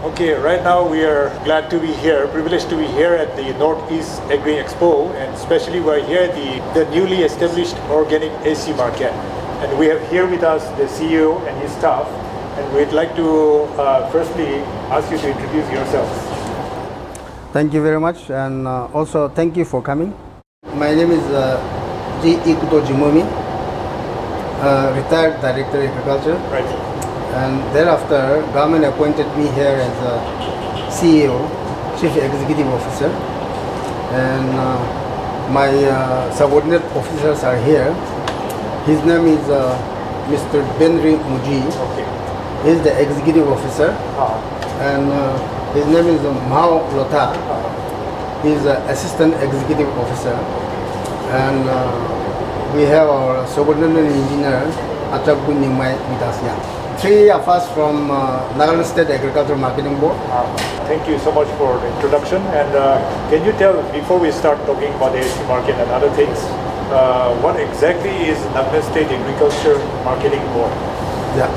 Okay, right now we are glad to be here, privileged to be here at the Northeast Agri Expo, and especially we're here at the newly established organic AC market. And we have here with us the CEO and his staff, and we'd like to firstly ask you to introduce yourselves. Thank you very much, and also thank you for coming. My name is CEO Ikuto Zhimomi, retired Director of Agriculture. Right. And thereafter, government appointed me here as a CEO, Chief Executive Officer. And my subordinate officers are here. His name is Mr. Benri Muji. Okay. He is the Executive Officer. And his name is Mao Lota. He is the Assistant Executive Officer. And we have our subordinate engineer, Achabu Nimai with us here. Three of us from Nagaland State Agricultural Marketing Board. Thank you so much for the introduction. And can you tell, before we start talking about the AC market and other things, what exactly is Nagaland State Agriculture Marketing Board? Yeah.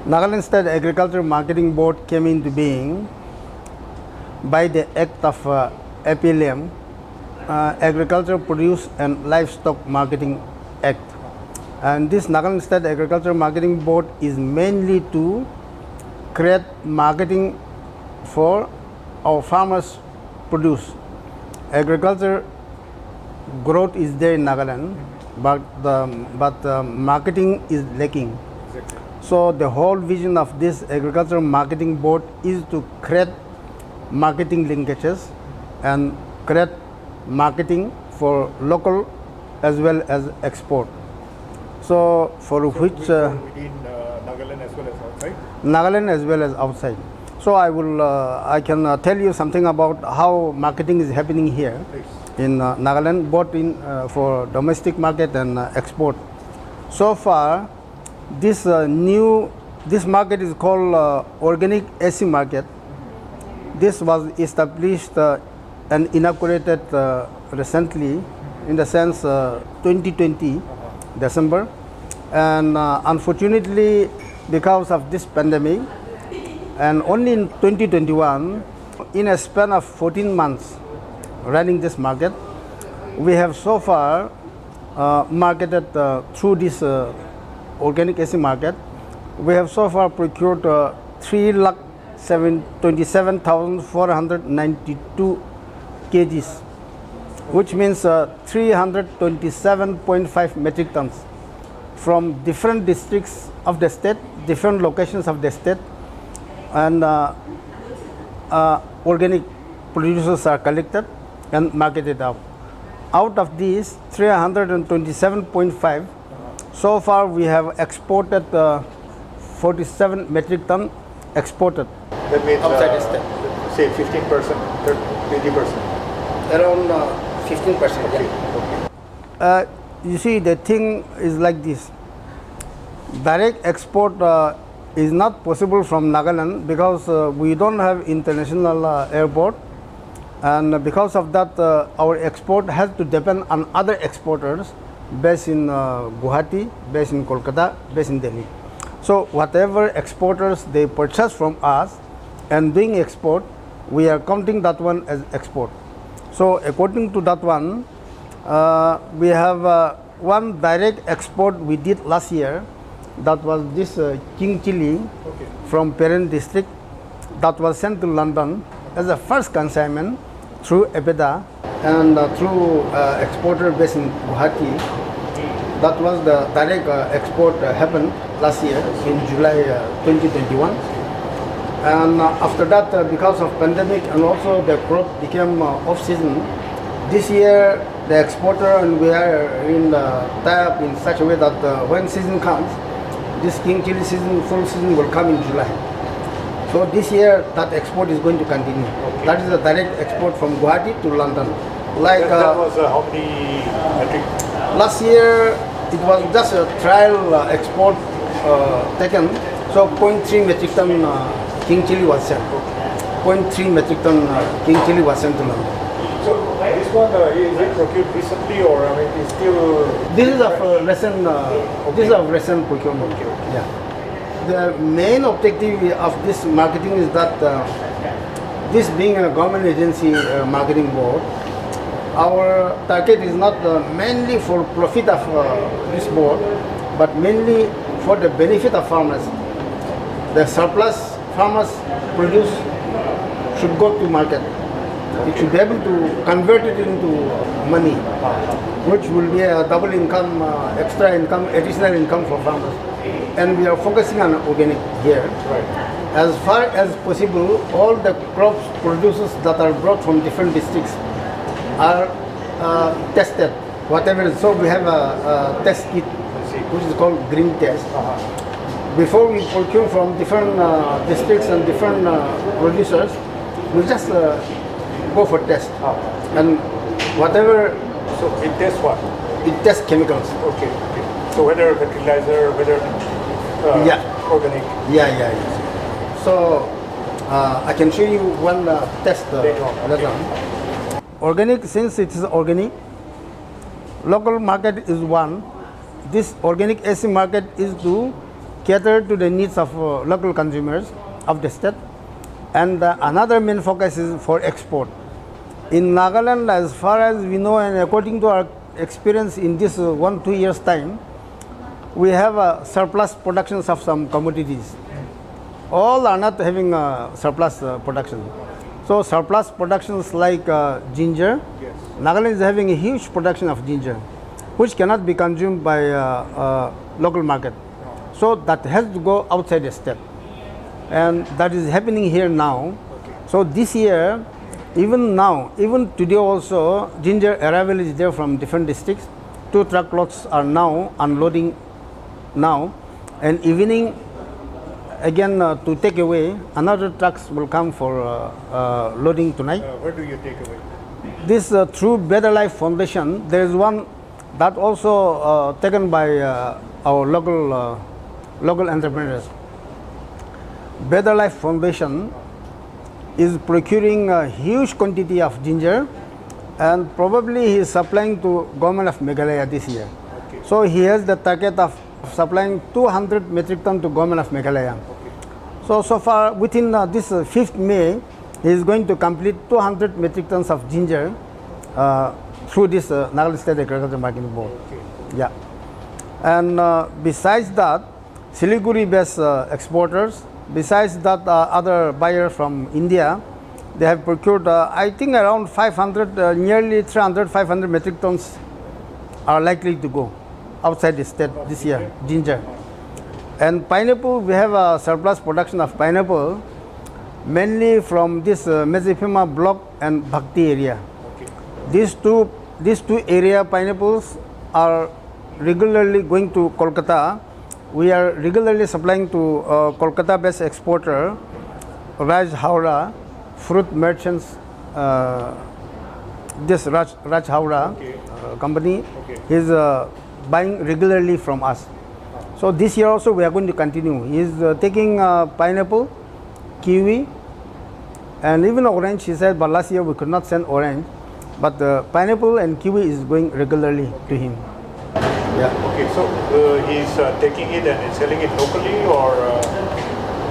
Nagaland State Agricultural Marketing Board came into being by the Act of APLM, Agricultural Produce and Livestock Marketing Act. And this Nagaland State Agricultural Marketing Board is mainly to create marketing for our farmers' produce. Agriculture growth is there in Nagaland, but marketing is lacking. Exactly. So the whole vision of this Agricultural Marketing Board is to create marketing linkages and create marketing for local as well as export. So for which within Nagaland as well as outside? Nagaland as well as outside. So I can tell you something about how marketing is happening here in Nagaland, both in for domestic market and export. So far, this market is called organic AC market. This was established and inaugurated recently, in the sense 2020 December, and unfortunately because of this pandemic, and only in 2021, in a span of 14 months running this market, we have so far marketed through this organic AC market, we have so far procured 3,27,492 kgs, which means 327.5 metric tons from different districts of the state, different locations of the state, and organic producers are collected and marketed out. Out of these 327.5, so far we have exported 47 metric ton exported. That means outside the state. Say 15%, 20%. Around 15%. Okay. Okay. You see, the thing is like this. Direct export is not possible from Nagaland because we don't have international airport, and because of that our export has to depend on other exporters based in Guwahati, based in Kolkata, based in Delhi. So whatever exporters they purchase from us and doing export, we are counting that one as export. So according to that one, we have one direct export we did last year. That was this king chili from Parent district, that was sent to London as a first consignment through EPEDA and through exporter based in Guwahati. That was the direct export happened last year in July 2021. And after that, because of pandemic and also the crop became off-season, this year the exporter and we are in tie-up in such a way that when season comes, this king chili season, full season will come in July. So this year that export is going to continue. Okay. That is a direct export from Guwahati to London. Like that was how many metric? Last year it was just a trial export taken. So 0.3 metric ton king chili was sent. 0.3 metric ton king chili was sent to London. So this one is it procured recently, or I mean it's still? This is of recent. This is of recent procurement. Okay. Yeah. The main objective of this marketing is that this being a government agency marketing board, our target is not mainly for profit of this board, but mainly for the benefit of farmers. The surplus farmers produce should go to market. It should be able to convert it into money, which will be a double income, extra income, additional income for farmers. And we are focusing on organic here. Right. As far as possible, all the crops producers that are brought from different districts are tested. Whatever, so we have a test kit, which is called green test. Before we procure from different districts and different producers, we just go for test. And whatever. So it tests what? It tests chemicals. Okay. So whether fertilizer, whether organic. Yeah. So I can show you one test later on. Organic, since it is organic, local market is one. This organic AC market is to cater to the needs of local consumers of the state. And another main focus is for export. In Nagaland, as far as we know and according to our experience in this 1-2 years time, we have a surplus productions of some commodities. All are not having surplus production. So surplus productions like ginger, Yes. Nagaland is having a huge production of ginger, which cannot be consumed by local market. So that has to go outside the state. And that is happening here now. So this year, even now, even today also, ginger arrival is there from different districts. 2 truckloads are now unloading now, and evening again to take away, another trucks will come for loading tonight. Where do you take away? This through Better Life Foundation, there is one that also taken by our local entrepreneurs. Better Life Foundation is procuring a huge quantity of ginger, and probably he is supplying to government of Meghalaya this year. Okay. So he has the target of supplying 200 metric ton to government of Meghalaya. Okay. So far within this 5th May, he is going to complete 200 metric tons of ginger through this Nagaland State Agriculture Marketing Board. Okay. Yeah. And besides that, Siliguri-based exporters, besides that other buyers from India, they have procured I think around 500, nearly 300-500 metric tons are likely to go outside the state this year, ginger. And pineapple, we have a surplus production of pineapple, mainly from this Mezipima block and Bhakti area. Okay. These two area pineapples are regularly going to Kolkata. We are regularly supplying to Kolkata-based exporter, Raj Howrah, fruit merchants, this Raj Howrah company is buying regularly from us. So this year also we are going to continue. He is taking pineapple, kiwi, and even orange. He said, but last year we could not send orange, but pineapple and kiwi is going regularly to him. Yeah. Okay, so he's taking it and selling it locally, or?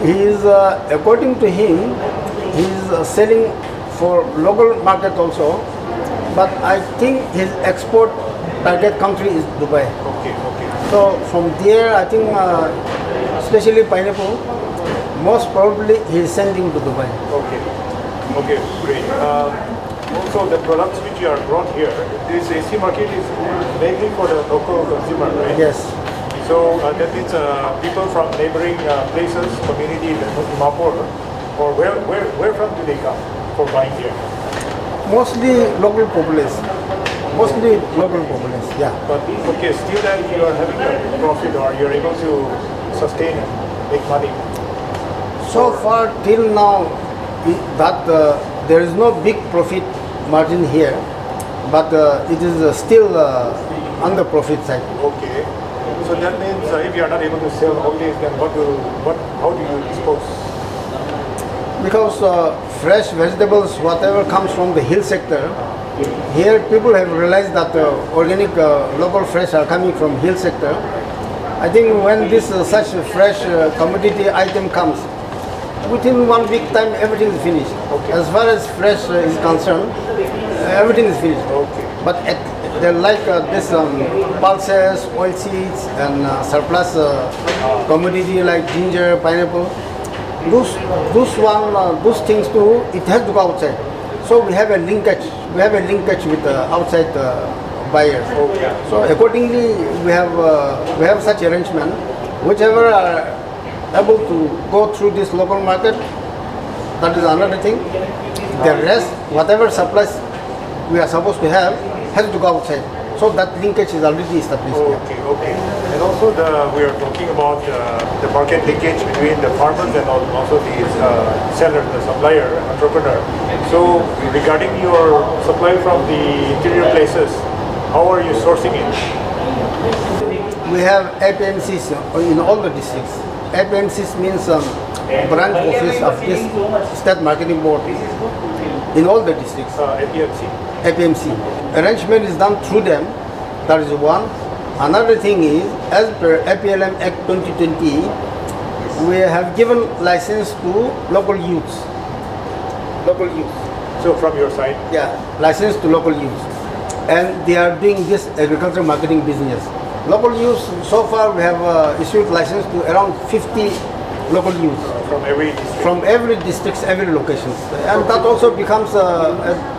He is, according to him, he is selling for local market also, but I think his export target country is Dubai. Okay. So from there, I think, especially pineapple, most probably he is sending to Dubai. Okay, great. Also, the products which you are brought here, this AC market is mainly for the local consumer, right? Yes. So that means people from neighboring places, community, Dimapur, or where from do they come for buying here? Mostly local populace. Yeah. But okay, still that you are having a profit, or you're able to sustain it, make money. So far till now, that there is no big profit margin here, but it is still on the profit side. Okay. So that means if you are not able to sell all these, then how do you dispose? Because fresh vegetables, whatever comes from the hill sector, here people have realized that organic local fresh are coming from hill sector, I think when this such a fresh commodity item comes, within 1 week time everything is finished. Okay. As far as fresh is concerned, everything is finished. Okay. But they're like this pulses, oil seeds, and surplus commodity like ginger, pineapple. Those things too, it has to go outside. So we have a linkage. We have a linkage with outside buyers. Okay. So accordingly, we have such arrangement. Whichever are able to go through this local market, that is another thing. The rest, whatever supplies we are supposed to have, has to go outside. So that linkage is already established. Okay. And also we are talking about the market linkage between the farmers and also the seller, the supplier, entrepreneur. So regarding your supply from the interior places, how are you sourcing it? We have APMCs in all the districts. APMCs means branch office of this state marketing board in all the districts. APMC? APMC. Arrangement is done through them. That is one. Another thing is, as per APLM Act 2020, we have given license to local youths. Local youths. So from your side? Yeah, license to local youths. And they are doing this agriculture marketing business. Local youths, so far we have issued license to around 50 local youths. From every district? From every district, every location. And that also becomes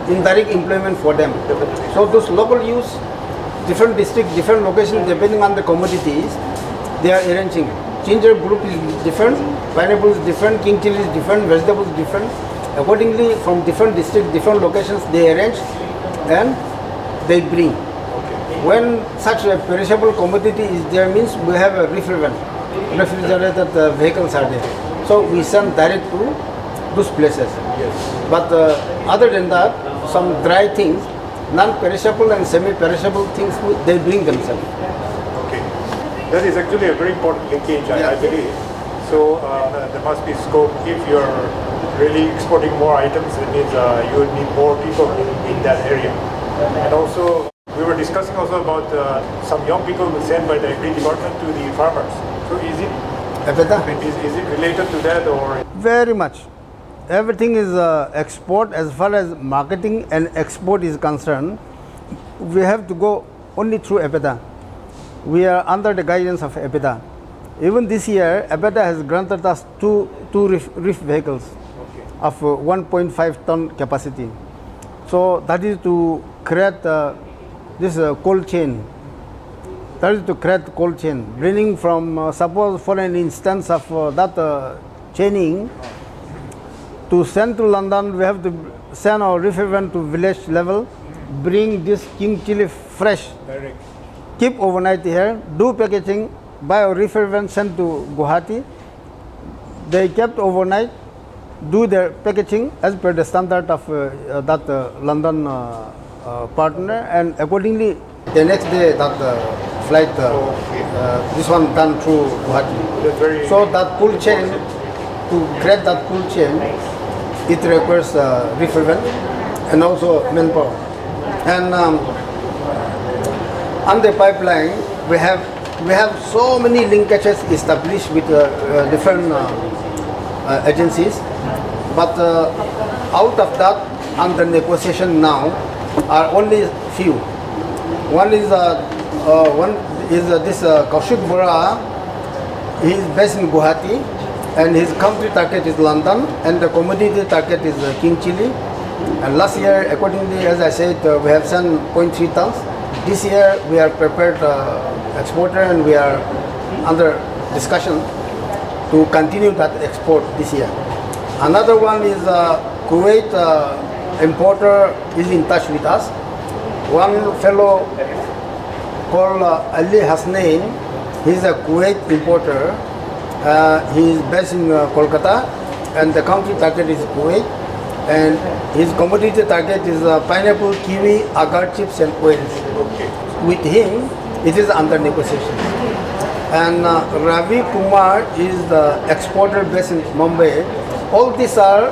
indirect employment for them. So those local youths, different districts, different locations, depending on the commodities, they are arranging. Ginger group is different, pineapple is different, king chili is different, vegetables different. Accordingly, from different districts, different locations, they arrange and they bring. Okay. When such a perishable commodity is there, means we have a refrigerated vehicles are there. So we send direct to those places. Yes. But other than that, some dry things, non-perishable and semi-perishable things, they bring themselves. Okay. That is actually a very important linkage, I believe. So there must be scope. If you're really exporting more items, it means you would need more people in that area. And also, we were discussing also about some young people sent by the Agri department to the farmers. So is it related to that or? Very much. Everything is export. As far as marketing and export is concerned, we have to go only through APEDA. We are under the guidance of APEDA. Even this year, APEDA has granted us two reef vehicles of 1.5 ton capacity. So that is to create this cold chain. That is to create cold chain, bringing from suppose for an instance of that chaining. To send to London, we have to send our referment to village level, bring this king chili fresh, Direct. keep overnight here, do packaging, buy our referment, send to Guwahati. They kept overnight, do their packaging as per the standard of that London partner, and accordingly the next day that flight, this one done through Guwahati. So that cool chain, to create that cool chain, it requires referment and also manpower. And on the pipeline, we have so many linkages established with different agencies. But out of that, under negotiation now, are only few. One is this Kaushik Bora. He is based in Guwahati, and his country target is London, and the commodity target is king chili. And last year, accordingly, as I said, we have sent 0.3 tons. This year, we are prepared exporter, and we are under discussion to continue that export this year. Another one is Kuwait importer is in touch with us. One fellow called Ali Hasnain, he is a Kuwait importer. He is based in Kolkata, and the country target is Kuwait. And his commodity target is pineapple, kiwi, agar chips, and oils. Okay. With him, it is under negotiation. And Ravi Kumar is the exporter based in Mumbai. All these are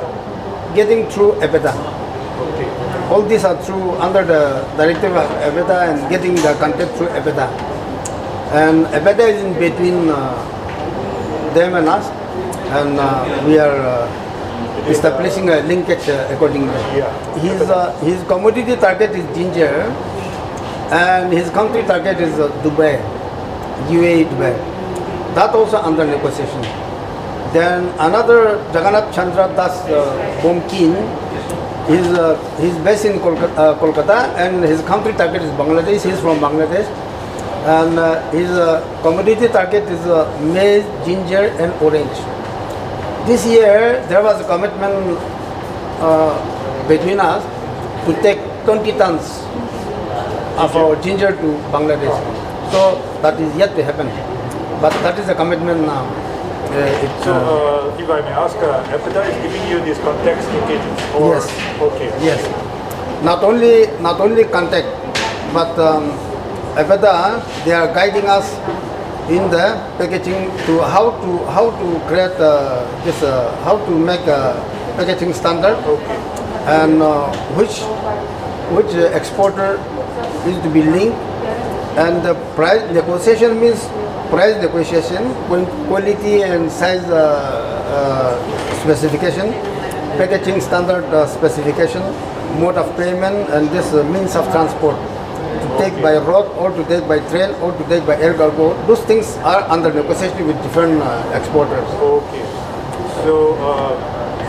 getting through APEDA. Okay. All these are through under the directive of APEDA and getting the contact through APEDA. And EBITDA is in between them and us, and we are establishing a linkage accordingly. His commodity target is ginger, and his country target is Dubai, UAE Dubai. That also under negotiation. Then another Jagannath Chandra Das Bomkin, he's based in Kolkata, and his country target is Bangladesh. He's from Bangladesh, and his commodity target is maize, ginger, and orange. This year there was a commitment between us to take 20 tons of our ginger to Bangladesh. So that is yet to happen, but that is a commitment now. If I may ask, EBITDA is giving you this context linkages? Or, yes. Okay. Yes. Not only contact, but EBITDA, they are guiding us in the packaging to how to create this how to make a packaging standard. Okay. And which exporter is to be linked, and the price negotiation means price negotiation, quality and size specification, packaging standard specification, mode of payment, and this means of transport, to take by road or to take by train or to take by air cargo. Those things are under negotiation with different exporters. Okay. So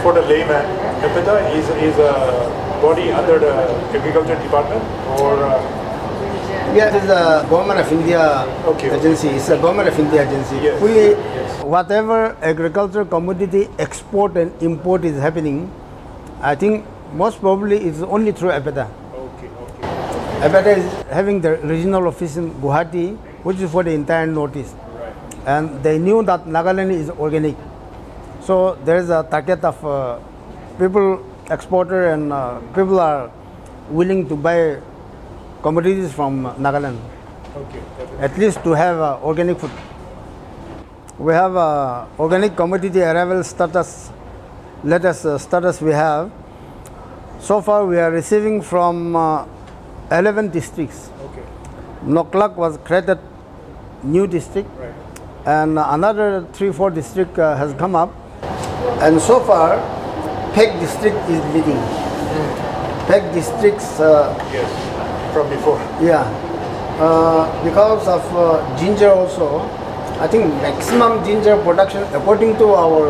for the layman, EBITDA is a body under the agriculture department, or yeah, it is a government of India agency. It's a government of India agency. Yes. Whatever agriculture commodity export and import is happening, I think most probably it's only through EBITDA. Okay. EBITDA is having the regional office in Guwahati, which is for the entire Northeast. Right. And they knew that Nagaland is organic. So there is a target of people, exporter, and people are willing to buy commodities from Nagaland, at least to have organic food. We have organic commodity arrival status, latest status we have. So far we are receiving from 11 districts. Okay. Noklak was created new district, Right. and another 3-4 district has come up. And so far, Peg district is leading. Peg districts Yes. From before. yeah, because of ginger also, I think maximum ginger production according to our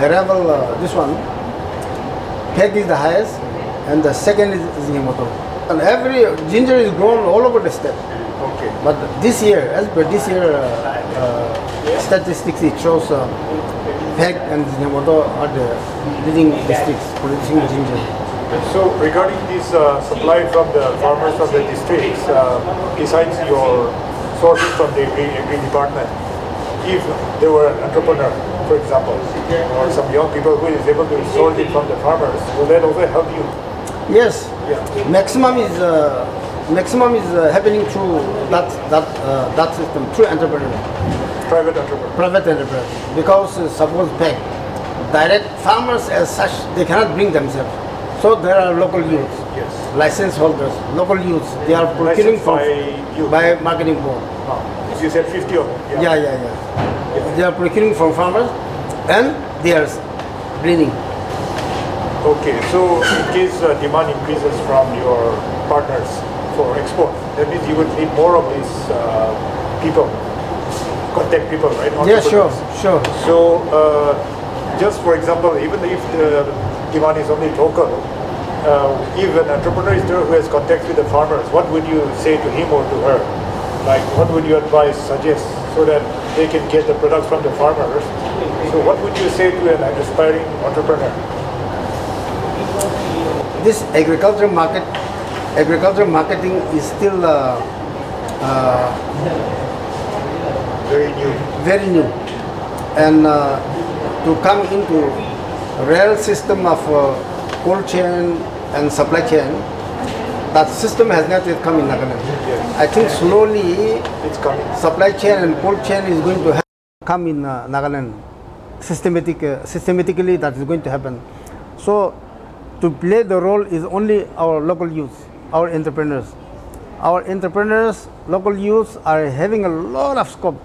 arrival, this one, Peg is the highest, and the second is Dimapur. And every ginger is grown all over the state. Okay. But this year, as per this year statistics, it shows Peg and Dimapur are the leading districts producing ginger. So regarding this supply from the farmers of the districts, besides your sources from the agri department, if there were an entrepreneur, for example, or some young people who is able to source it from the farmers, will that also help you? Yes. Yeah. Maximum is happening through that system, through entrepreneur, Private entrepreneur. private entrepreneur. Because suppose Peg, direct farmers as such, they cannot bring themselves. So there are local youths, Yes. license holders, local youths. They are procuring Licensed by marketing board. You said 50 of them. Yeah. They are procuring from farmers, and they are breeding. Okay, so in case demand increases from your partners for export, that means you would need more of these people, contact people, right? Yeah, sure. So, just for example, even if the demand is only local, if an entrepreneur is there who has contact with the farmers, what would you say to him or to her? Like, what would you advise, suggest, so that they can get the products from the farmers? So what would you say to an aspiring entrepreneur? This agriculture marketing is still very new, and to come into real system of cold chain and supply chain, that system has not yet come in Nagaland. Yes. I think slowly It's coming. supply chain and cold chain is going to come in Nagaland. Systematically that is going to happen. So to play the role is only our local youth, our entrepreneurs. our entrepreneurs, local youths are having a lot of scope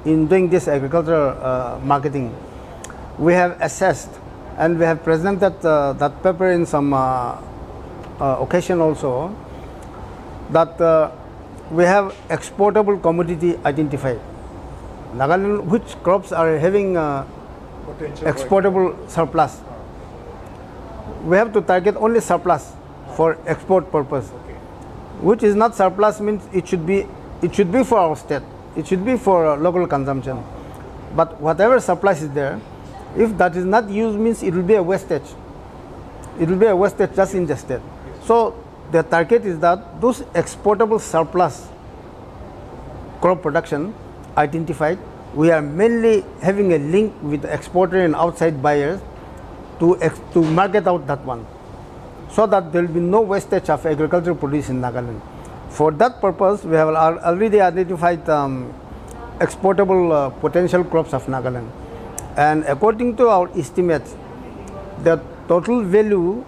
in doing this agricultural marketing. We have assessed and we have presented that paper in some occasion also, that we have exportable commodity identified. Nagaland, which crops are having exportable surplus. We have to target only surplus for export purpose. Which is not surplus means it should be for our state. It should be for local consumption. But whatever surplus is there, if that is not used means it will be a wastage. It will be a wastage just in the state. So the target is that those exportable surplus crop production identified, we are mainly having a link with the exporter and outside buyers to market out that one, so that there will be no wastage of agricultural produce in Nagaland. For that purpose, we have already identified exportable potential crops of Nagaland. And according to our estimates, the total value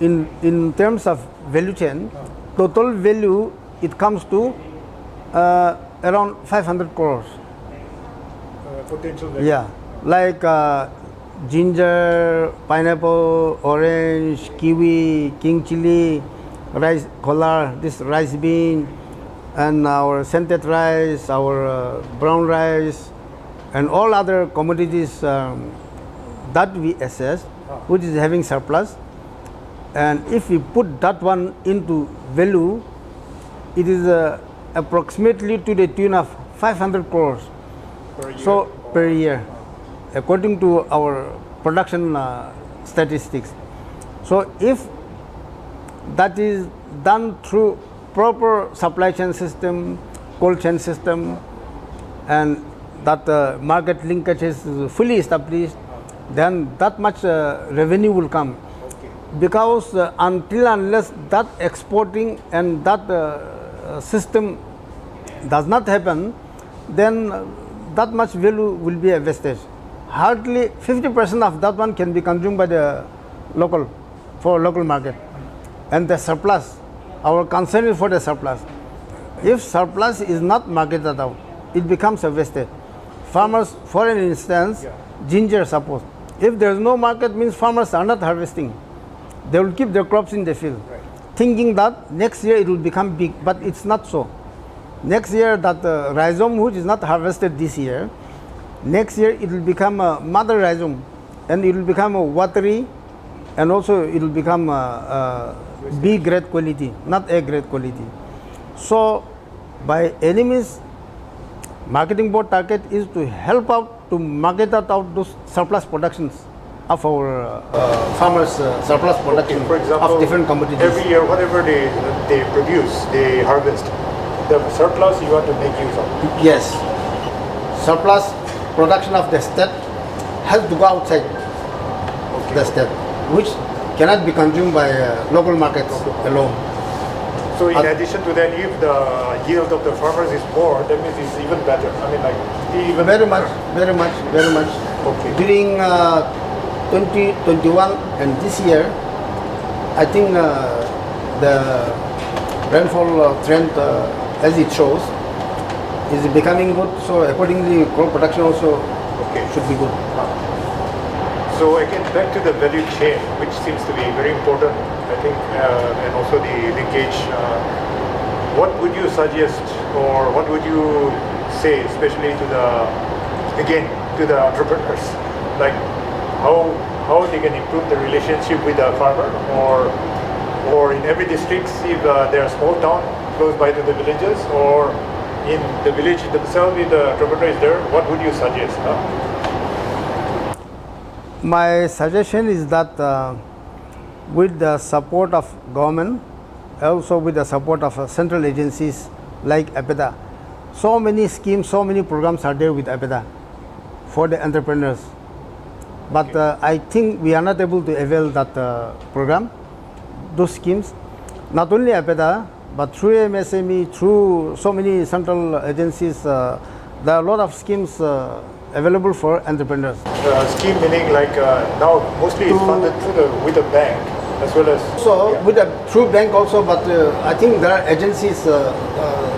in terms of value chain, total value, it comes to around 500 crores. Potential value. Yeah, like ginger, pineapple, orange, kiwi, king chili, rice collar, this rice bean, and our scented rice, our brown rice, and all other commodities that we assess, which is having surplus. And if we put that one into value, it is approximately to the tune of 500 crores Per year. so per year, according to our production statistics. So if that is done through proper supply chain system, cold chain system, and that market linkage is fully established, then that much revenue will come. Because until unless that exporting and that system does not happen, then that much value will be a wastage. Hardly 50% of that one can be consumed by the local market. And the surplus, our concern is for the surplus. If surplus is not marketed out, it becomes a wastage. Farmers, for an instance, ginger suppose, if there is no market, means farmers are not harvesting. They will keep their crops in the field, thinking that next year it will become big, but it's not so. Next year that rhizome which is not harvested this year, next year it will become a mother rhizome, and it will become a watery, and also it will become B grade quality, not A grade quality. So by any means, marketing board target is to help out to market out those surplus productions of our farmers' surplus production For example, of different commodities. every year, whatever they produce, they harvest. The surplus you want to make use of. Yes, surplus production of the state has to go outside the state, which cannot be consumed by local markets alone. So in addition to that, if the yield of the farmers is more, that means it's even better. I mean, like even Very much. Okay. During 2021 and this year, I think the rainfall trend, as it shows, is becoming good. So accordingly, crop production also should be good. So again, back to the value chain, which seems to be very important, I think, and also the linkage. What would you suggest, or what would you say, especially to the entrepreneurs, like how they can improve the relationship with the farmer, or in every district, if there are small town close by to the villages, or in the village themselves, if the entrepreneur is there, what would you suggest? My suggestion is that with the support of government, also with the support of central agencies like APEDA, so many schemes, so many programs are there with APEDA for the entrepreneurs. But I think we are not able to avail that program, those schemes. Not only APEDA, but through NSAMB, through so many central agencies, there are a lot of schemes available for entrepreneurs. Scheme meaning like now mostly it's funded with a bank. as well as... So yeah. with a through bank also, but I think there are agencies,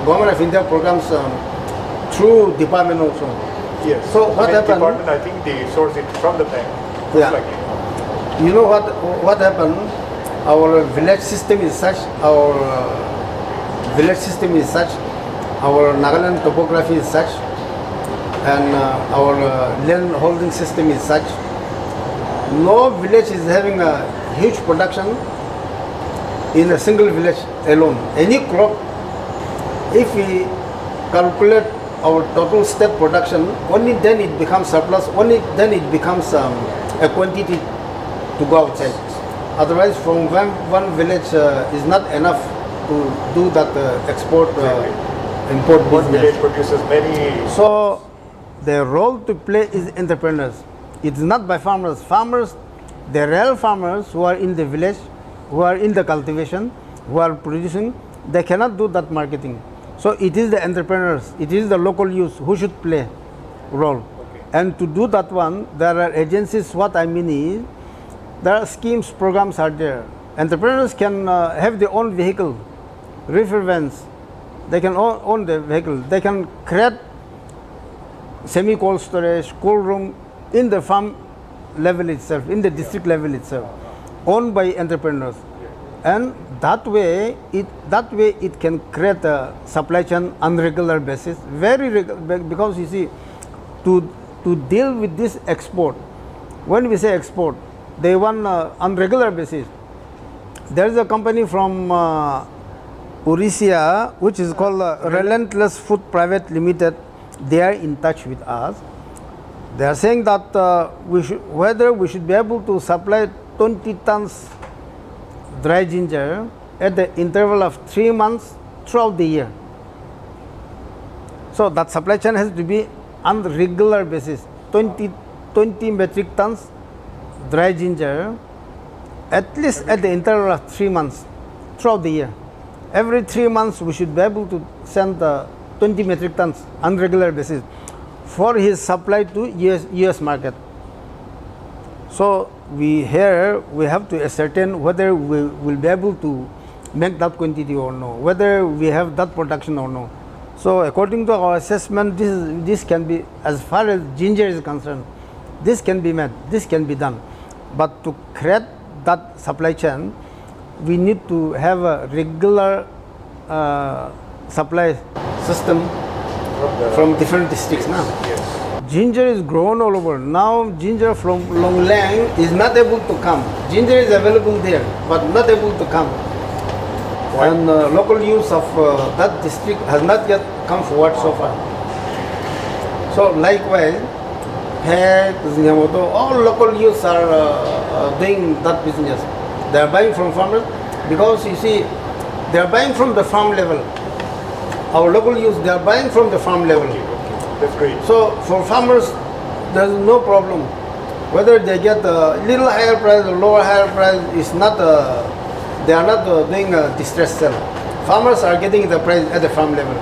Government of India programs through department also. Yes. So what happened? Department, I think they source it from the bank. Yeah. Likely. You know what happened? Our village system is such. Our Our Nagaland topography is such, and our land holding system is such. No village is having a huge production in a single village alone. Any crop, if we calculate our total state production, only then it becomes surplus, only then it becomes a quantity to go outside. Otherwise, from one village is not enough to do that export, import One business. village produces many... So, the role to play is entrepreneurs. It's not by farmers. Farmers, the real farmers who are in the village, who are in the cultivation, who are producing, they cannot do that marketing. So it is the entrepreneurs, it is the local youth who should play role. Okay. And to do that one, there are agencies. What I mean is, there are schemes, programs are there. Entrepreneurs can have their own vehicle, reefer vans. They can own the vehicle. They can create semi-cold storage, cold room in the farm level itself, in the district level itself, owned by entrepreneurs. And that way it can create a supply chain on regular basis, because you see, to deal with this export, when we say export, they want on regular basis. There is a company from Orissa which is called Relentless Food Private Limited. They are in touch with us. They are saying that whether we should be able to supply 20 tons dry ginger at the interval of 3 months throughout the year. So that supply chain has to be on regular basis. 20 metric tons dry ginger at least at the interval of 3 months throughout the year. Every 3 months we should be able to send 20 metric tons on regular basis for his supply to US market. So we have to ascertain whether we will be able to make that quantity or no, whether we have that production or no. So according to our assessment, this can be, as far as ginger is concerned, this can be made, this can be done. But to create that supply chain, we need to have a regular supply system from different districts now. Yes. Ginger is grown all over. Now ginger from Longlang is not able to come. Ginger is available there, but not able to come. Why? And local use of that district has not yet come forward so far. So likewise, all local youths are doing that business. They are buying from farmers because you see, they are buying from the farm level. Our local youths, they are buying from the farm level. That's great. So for farmers, there is no problem. Whether they get a little higher price or lower higher price is not. They are not doing a distress sale. Farmers are getting the price at the farm level.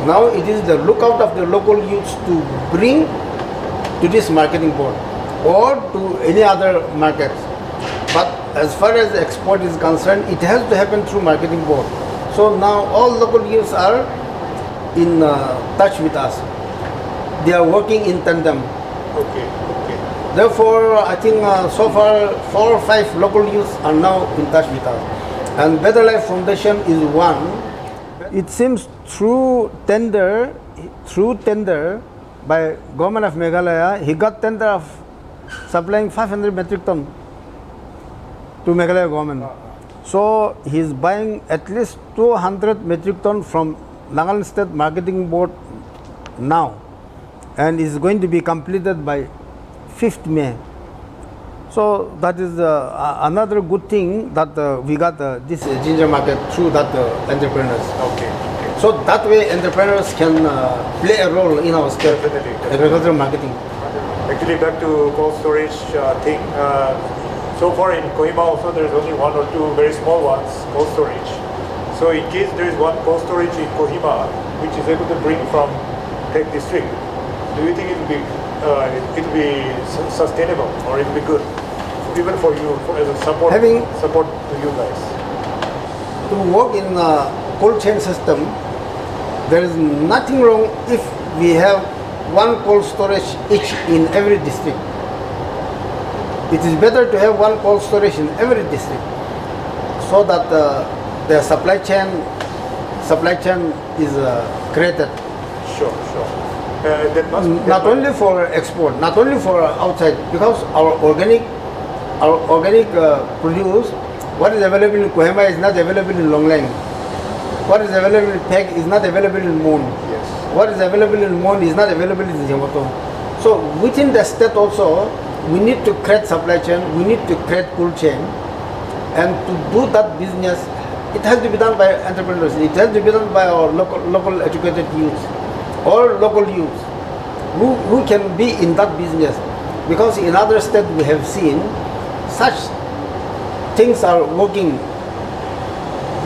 Now it is the lookout of the local youths to bring to this marketing board or to any other markets. But as far as the export is concerned, it has to happen through marketing board. So now all local youths are in touch with us. They are working in tandem. Okay. Therefore, I think so far 4 or 5 local youths are now in touch with us. And Better Life Foundation is one. It seems through tender by Government of Meghalaya, he got tender of supplying 500 metric ton to Meghalaya government. So he is buying at least 200 metric ton from Nagaland State Marketing Board now, and is going to be completed by 5th May. So that is another good thing that we got this ginger market through that entrepreneurs. Okay. So that way entrepreneurs can play a role in our state agricultural marketing. Actually, back to cold storage thing. So far in Kohima also there is only 1 or 2 very small ones, cold storage. So in case there is one cold storage in Kohima which is able to bring from Tech District, do you think it will be sustainable or it will be good? even for you, as a support to you guys? To work in a cold chain system, there is nothing wrong if we have one cold storage each in every district. It is better to have one cold storage in every district, so that the supply chain is created. Sure. That must Not only for export, not only for outside, because our organic produce, what is available in Kohima is not available in Longlang. What is available in Peg is not available in Mon. Yes. What is available in Mon is not available in Zimato. So within the state also, we need to create supply chain, we need to create cold chain, and to do that business, it has to be done by entrepreneurs. It has to be done by our local educated youth or local youth who can be in that business. Because in other states we have seen such things are working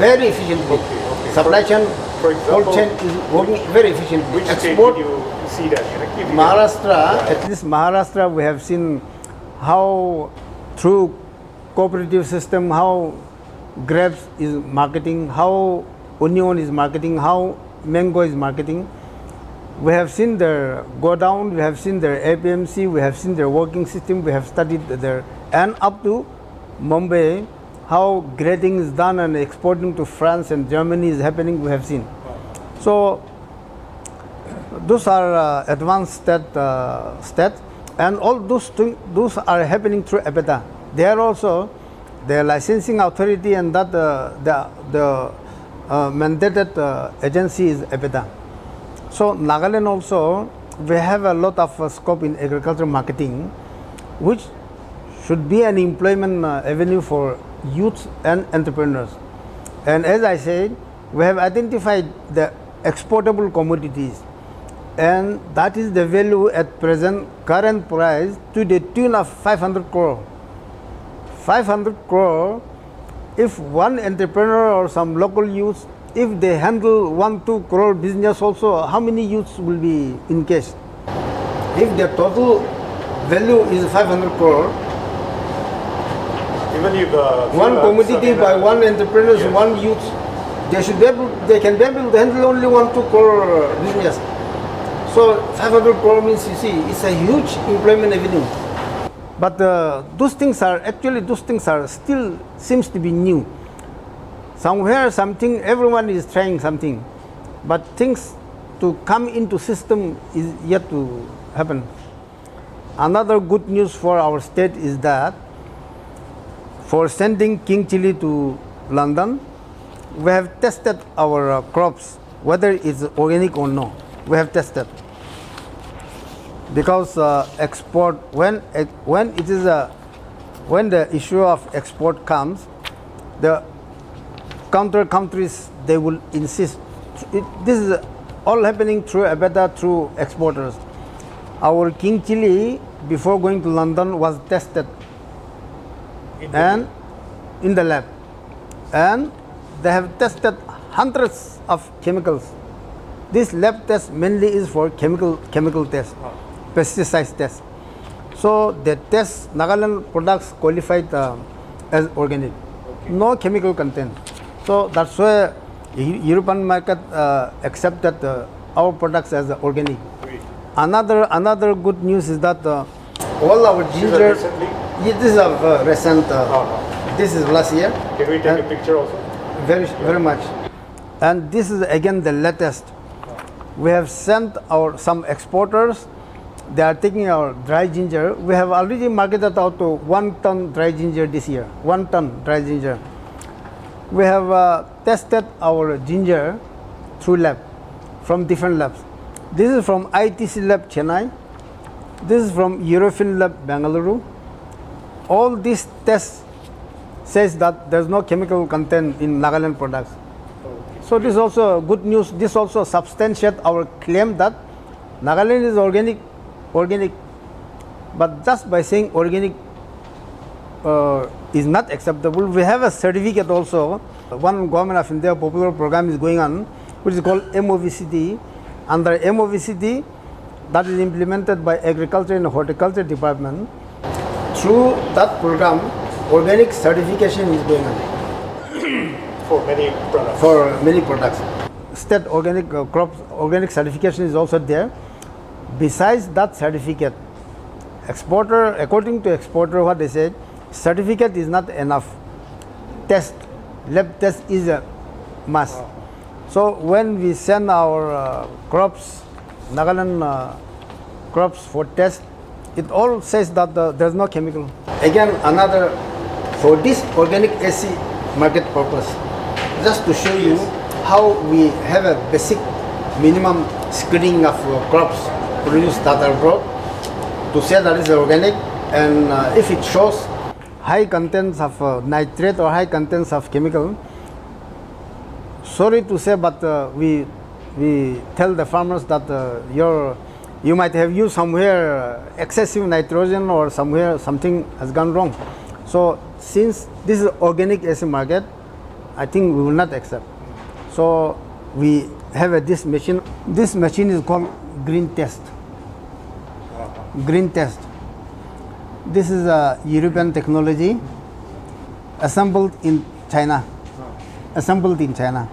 very efficiently. Okay. Supply chain, for example, cold chain is working very efficiently. Which state Export, did you see that? Maharashtra, at least Maharashtra, we have seen how through cooperative system, how grapes is marketing, how onion is marketing, how mango is marketing. We have seen their go down, we have seen their APMC, we have seen their working system, we have studied their, and up to Mumbai, how grading is done and exporting to France and Germany is happening, we have seen. So those are advanced state, and all those are happening through EPETA. They are also the licensing authority, and that the mandated agency is EPETA. So Nagaland also, we have a lot of scope in agriculture marketing, which should be an employment avenue for youth and entrepreneurs. And as I said, we have identified the exportable commodities, and that is the value at present current price to the tune of 500 crore. 500 crore, if one entrepreneur or some local youth, if they handle 1-2 crore business also, how many youths will be encased? If the total value is 500 crore, even if one commodity by one entrepreneur, yes, one youth, they can be able to handle only 1-2 crore business. So 500 crore means, you see, it's a huge employment avenue. But those things are still seems to be new. Somewhere everyone is trying something, but things to come into system is yet to happen. Another good news for our state is that for sending king chili to London, we have tested our crops, whether it's organic or no. We have tested. Because export, when the issue of export comes, the counter countries, they will insist. This is all happening through EPETA, through exporters. Our king chili before going to London was tested in the lab, and they have tested hundreds of chemicals. This lab test mainly is for chemical test, pesticide test. So the test Nagaland products qualified as organic, no chemical content. So that's why European market accepted our products as organic. Another good news is that all our ginger. This is a recent. This is last year. Can we take a picture also? Very much. And this is again the latest. We have sent some exporters. They are taking our dry ginger. We have already marketed out to 1 ton dry ginger this year. 1 ton dry ginger. We have tested our ginger through lab, from different labs. This is from ITC lab Chennai. This is from Eurofin lab Bengaluru. All these tests says that there is no chemical content in Nagaland products. So this is also good news. This also substantiates our claim that Nagaland is organic. But just by saying organic is not acceptable. We have a certificate also. One Government of India popular program is going on, which is called MOVCD. Under MOVCD, that is implemented by Agriculture and Horticulture Department. through that program, organic certification is going on For many products. for many products. State organic crops organic certification is also there. Besides that certificate, exporter, according to exporter, what they said, certificate is not enough. Test, lab test is a must. Wow. So when we send our crops, Nagaland crops for test, it all says that there's no chemical. Again, another, for this organic AC market purpose, just to show you how we have a basic minimum screening of crops produced that are brought to say that it's organic, and if it shows high contents of nitrate or high contents of chemical, sorry to say, but we tell the farmers that you might have used somewhere excessive nitrogen, or somewhere something has gone wrong. So since this is organic AC market, I think we will not accept. So we have this machine. This machine is called green test. Green test. This is a European technology assembled in China. Assembled in China.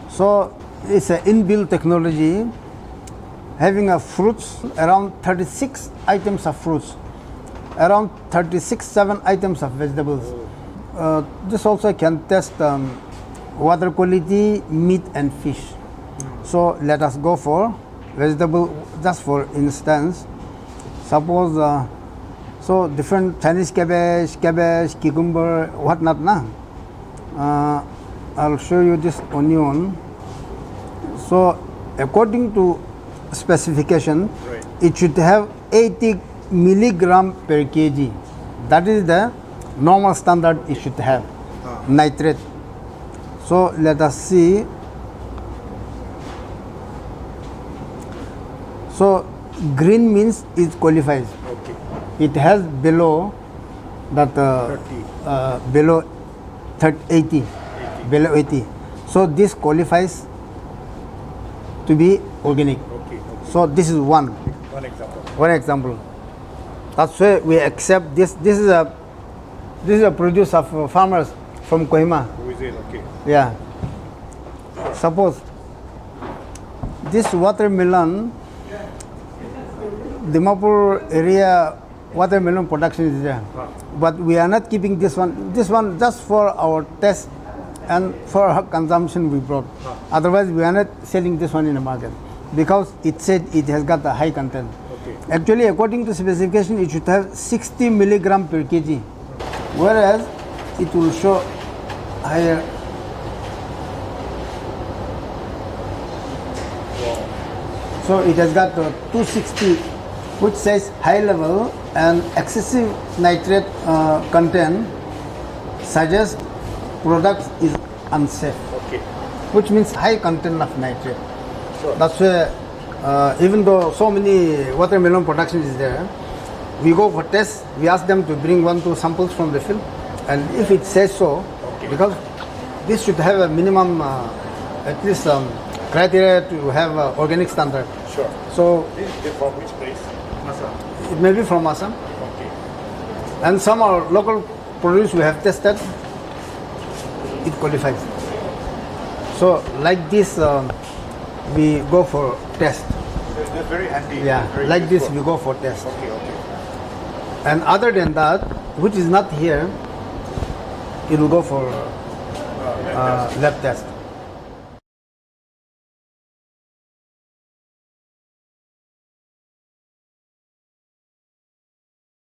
So it's an inbuilt technology having a fruits, around 36 items of fruits, around 7 items of vegetables. This also can test water quality, meat and fish. So let us go for vegetable. Just for instance, suppose so different Chinese cabbage, cucumber, whatnot. I'll show you this onion. So according to specification, Right. it should have 80 milligram per kg. That is the normal standard it should have, nitrate. So let us see. So green means it qualifies. Okay. It has below that 30. below 80, below 80. So this qualifies to be organic. Okay. So this is one One example. example. That's why we accept this. This is a produce of farmers from Kohima. Who is it? Okay. Yeah. Suppose this watermelon, Dimapur area watermelon production is there, but we are not keeping this one. This one just for our test and for our consumption we brought. Otherwise, we are not selling this one in the market because it said it has got a high content. Okay. Actually, according to specification, it should have 60 milligram per kg, whereas it will show higher. So it has got 260, which says high level, and excessive nitrate content suggests product is unsafe, Okay. which means high content of nitrate. Sure. That's why even though so many watermelon production is there, we go for tests. We ask them to bring 1-2 samples from the field, and if it says so, Okay. because this should have a minimum at least criteria to have organic standard. Sure. So This is from which place? Assam. it may be from Assam, Okay. and some are local produce we have tested. It qualifies. So like this, we go for test. That's very handy. Yeah, Very like this useful. we go for test. Okay. Okay. And other than that, which is not here, it will go for lab test.